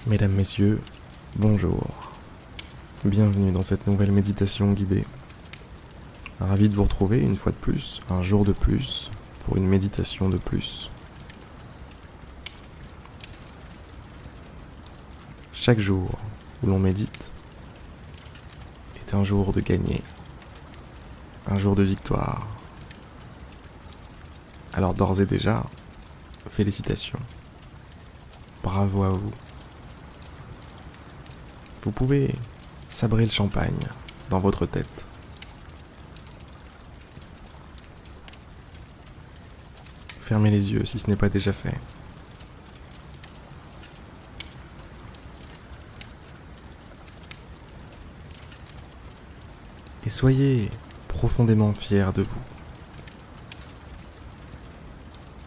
Mesdames, Messieurs, bonjour. Bienvenue dans cette nouvelle méditation guidée. Ravi de vous retrouver une fois de plus, un jour de plus, pour une méditation de plus. Chaque jour où l'on médite est un jour de gagner, un jour de victoire. Alors d'ores et déjà, félicitations. Bravo à vous. Vous pouvez sabrer le champagne dans votre tête. Fermez les yeux si ce n'est pas déjà fait. Et soyez profondément fiers de vous.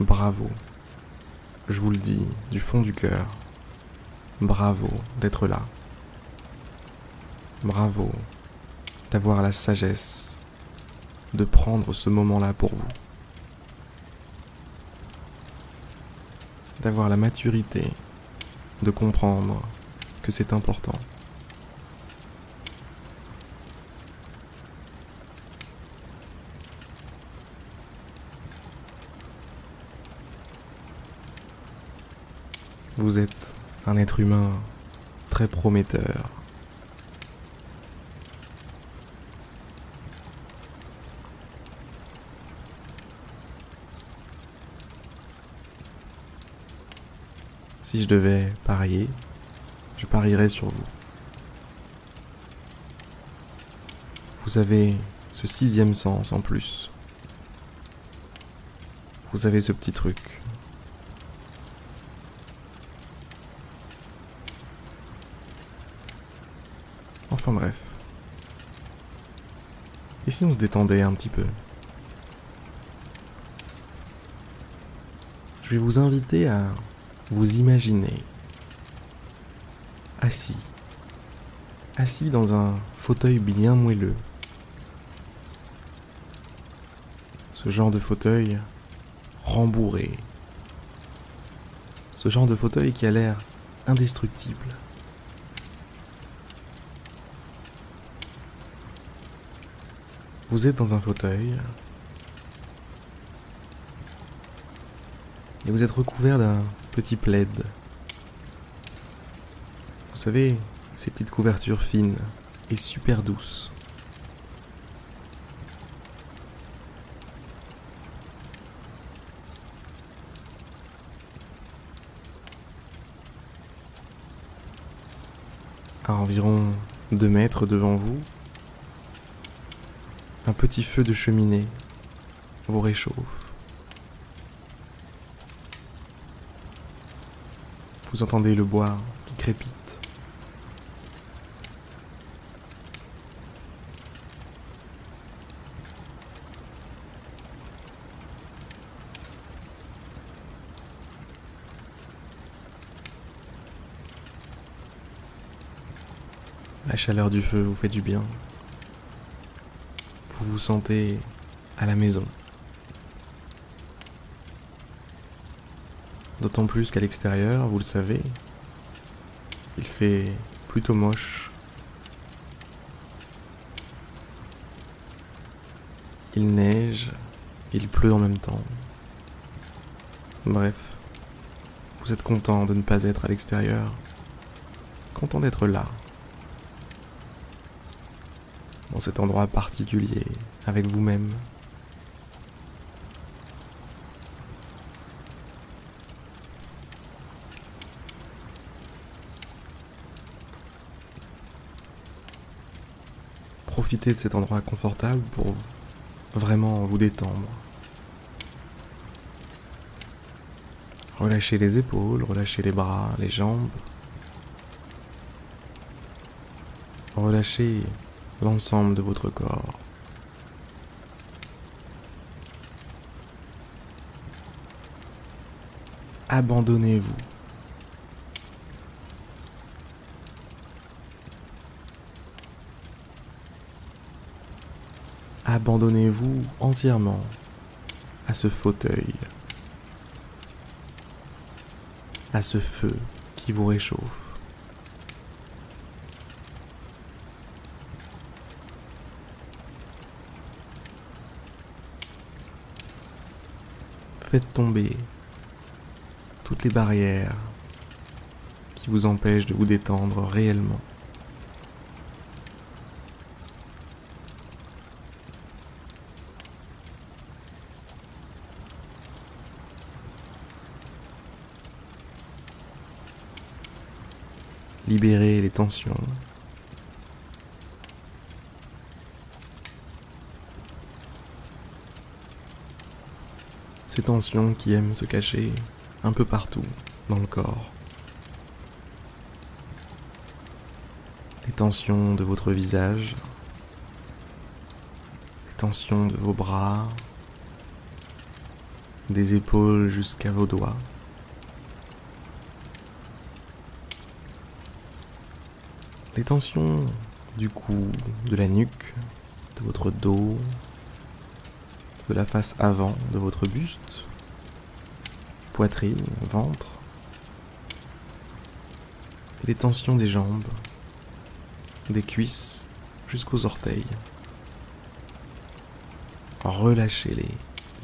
Bravo, je vous le dis du fond du cœur. Bravo d'être là. Bravo d'avoir la sagesse de prendre ce moment-là pour vous. D'avoir la maturité de comprendre que c'est important. Vous êtes un être humain très prometteur. Si je devais parier, je parierais sur vous. Vous avez ce sixième sens en plus. Vous avez ce petit truc. Enfin bref. Et si on se détendait un petit peu? Je vais vous inviter à vous imaginer assis dans un fauteuil bien moelleux. Ce genre de fauteuil rembourré. Ce genre de fauteuil qui a l'air indestructible. Vous êtes dans un fauteuil et vous êtes recouvert d'un petit plaid. Vous savez, ces petites couvertures fines et super douces. À environ 2 mètres devant vous, un petit feu de cheminée vous réchauffe. Vous entendez le bois qui crépite. La chaleur du feu vous fait du bien. Vous vous sentez à la maison. D'autant plus qu'à l'extérieur, vous le savez, il fait plutôt moche. Il neige, il pleut en même temps. Bref, vous êtes content de ne pas être à l'extérieur, content d'être là, dans cet endroit particulier, avec vous-même. Profitez de cet endroit confortable pour vraiment vous détendre. Relâchez les épaules, relâchez les bras, les jambes. Relâchez l'ensemble de votre corps. Abandonnez-vous. Abandonnez-vous entièrement à ce fauteuil, à ce feu qui vous réchauffe. Faites tomber toutes les barrières qui vous empêchent de vous détendre réellement. Libérez les tensions. Ces tensions qui aiment se cacher un peu partout dans le corps. Les tensions de votre visage, les tensions de vos bras, des épaules jusqu'à vos doigts. Les tensions du cou, de la nuque, de votre dos, de la face avant de votre buste, poitrine, ventre, et les tensions des jambes, des cuisses jusqu'aux orteils. Relâchez-les,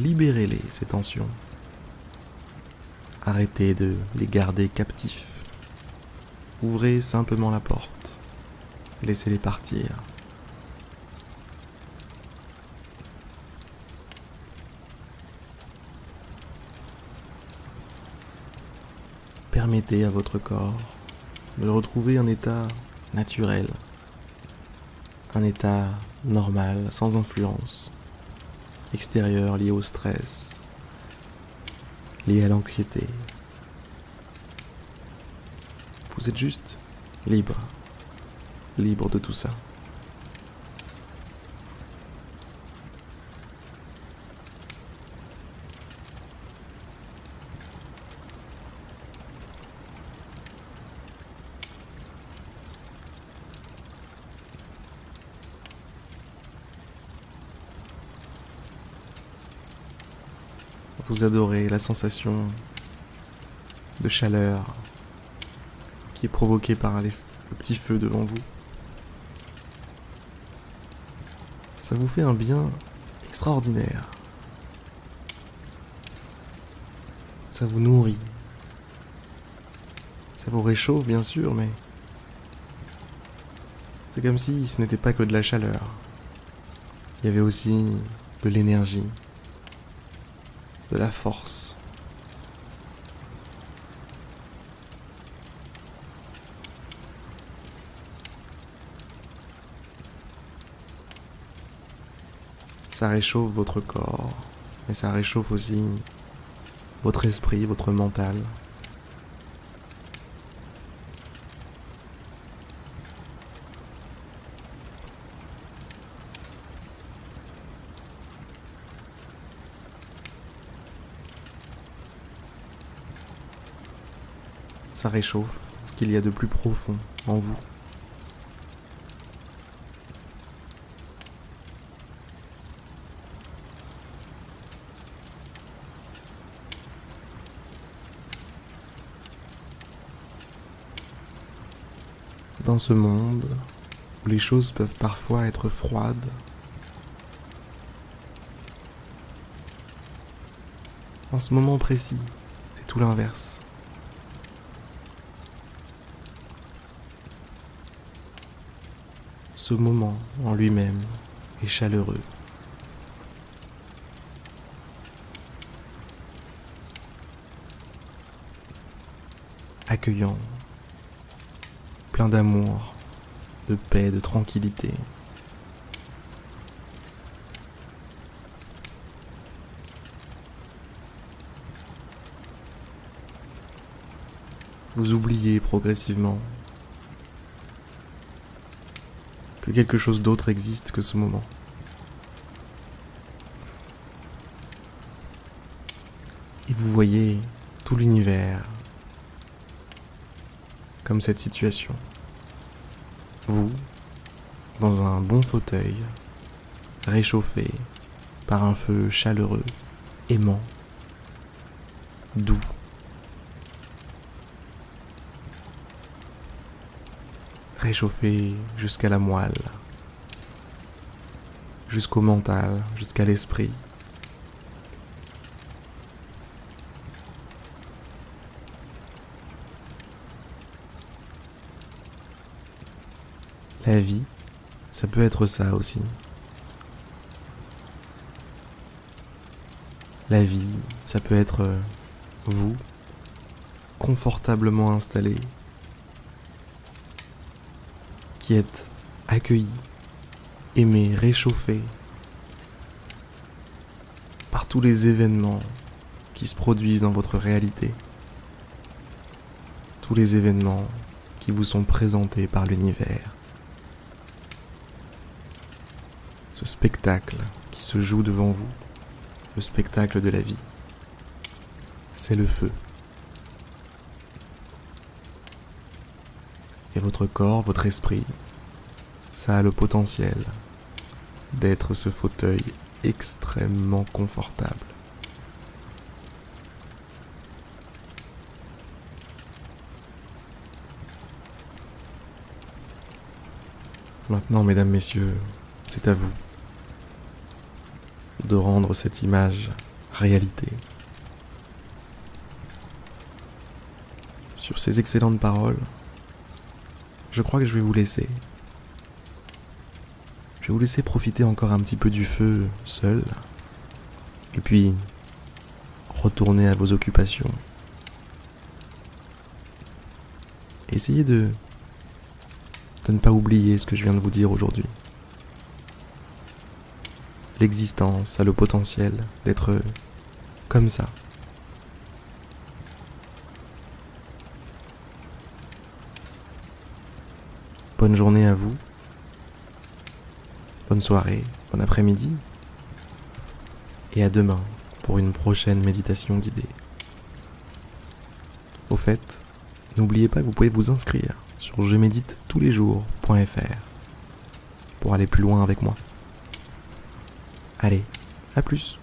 libérez-les, ces tensions. Arrêtez de les garder captifs. Ouvrez simplement la porte. Laissez-les partir. Permettez à votre corps de retrouver un état naturel, un état normal, sans influence extérieure liée au stress, liée à l'anxiété. Vous êtes juste libre de tout ça. Vous adorez la sensation de chaleur qui est provoquée par le petit feu devant vous. Ça vous fait un bien extraordinaire. Ça vous nourrit. Ça vous réchauffe bien sûr, mais c'est comme si ce n'était pas que de la chaleur. Il y avait aussi de l'énergie, de la force. Ça réchauffe votre corps, mais ça réchauffe aussi votre esprit, votre mental. Ça réchauffe ce qu'il y a de plus profond en vous. Dans ce monde où les choses peuvent parfois être froides, en ce moment précis, c'est tout l'inverse. Ce moment en lui-même est chaleureux. Accueillant, plein d'amour, de paix, de tranquillité. Vous oubliez progressivement que quelque chose d'autre existe que ce moment. Et vous voyez tout l'univers comme cette situation. Vous, dans un bon fauteuil, réchauffé par un feu chaleureux, aimant, doux. Réchauffé jusqu'à la moelle, jusqu'au mental, jusqu'à l'esprit. La vie, ça peut être ça aussi. La vie, ça peut être vous, confortablement installé, qui êtes accueilli, aimé, réchauffé par tous les événements qui se produisent dans votre réalité, tous les événements qui vous sont présentés par l'univers. Ce spectacle qui se joue devant vous, le spectacle de la vie, c'est le feu. Et votre corps, votre esprit, ça a le potentiel d'être ce fauteuil extrêmement confortable. Maintenant, mesdames, messieurs, c'est à vous de rendre cette image réalité. Sur ces excellentes paroles, je crois que je vais vous laisser. Je vais vous laisser profiter encore un petit peu du feu seul, et puis retourner à vos occupations. Essayez de ne pas oublier ce que je viens de vous dire aujourd'hui. L'existence a le potentiel d'être comme ça. Bonne journée à vous. Bonne soirée, bon après-midi. Et à demain pour une prochaine méditation guidée. Au fait, n'oubliez pas que vous pouvez vous inscrire sur jemédite-tous-les-jours.fr pour aller plus loin avec moi. Allez, à plus.